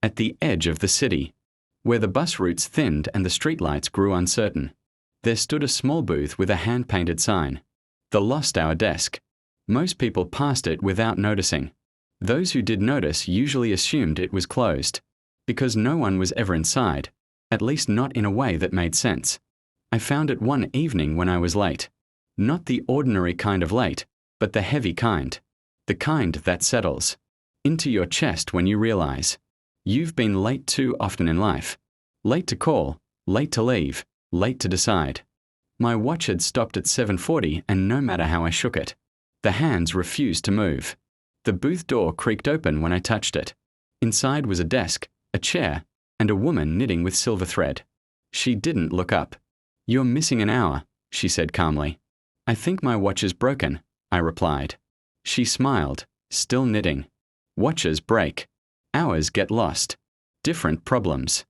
at the edge of the city, where the bus routes thinned and the streetlights grew uncertain. There stood a small booth with a hand-painted sign, "The Lost Hour Desk." Most people passed it without noticing. Those who did notice usually assumed it was closed, because no one was ever inside, at least not in a way that made sense. I found it one evening when I was late. Not the ordinary kind of late, but the heavy kind. The kind that settles into your chest when you realize you've been late too often in life. Late to call, late to leave, late to decide. My watch had stopped at 7:40, and no matter how I shook it, the hands refused to move. The booth door creaked open when I touched it. Inside was a desk, a chair, and a woman knitting with silver thread. She didn't look up. "You're missing an hour," she said calmly. "I think my watch is broken," I replied. She smiled, still knitting. Watches break. Hours get lost. Different problems.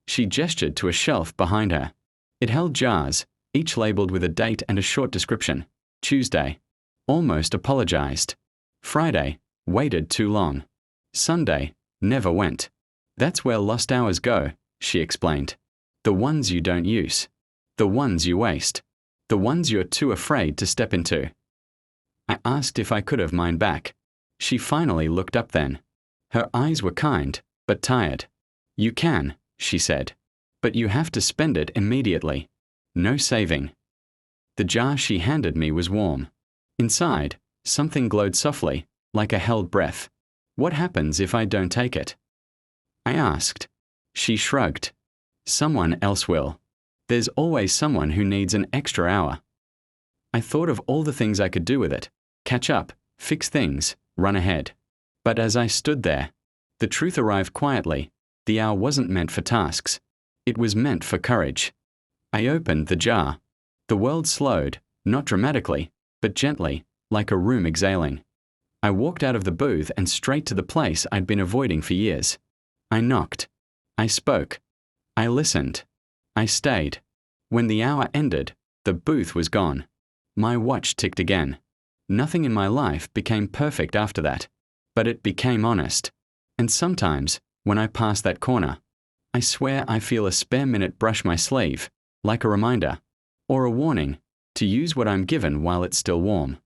She gestured to a shelf behind her. It held jars, each labeled with a date and a short description. Tuesday. Almost apologized. Friday. Waited too long. Sunday. Never went. "That's where lost hours go," she explained. "The ones you don't use. The ones you waste. The ones you're too afraid to step into." I asked if I could have mine back. She finally looked up then. Her eyes were kind, but tired. "You can," she said, "but you have to spend it immediately. No saving." The jar she handed me was warm. Inside, something glowed softly, like a held breath. "What happens if I don't take it?" I asked. She shrugged. "Someone else will. There's always someone who needs an extra hour." I thought of all the things I could do with it. Catch up, fix things, run ahead. But as I stood there, the truth arrived quietly. The hour wasn't meant for tasks. It was meant for courage. I opened the jar. The world slowed, not dramatically, but gently, like a room exhaling. I walked out of the booth and straight to the place I'd been avoiding for years. I knocked. I spoke. I listened. I stayed. When the hour ended, the booth was gone. My watch ticked again. Nothing in my life became perfect after that, but it became honest. And sometimes, when I pass that corner, I swear I feel a spare minute brush my sleeve, like a reminder, or a warning, to use what I'm given while it's still warm.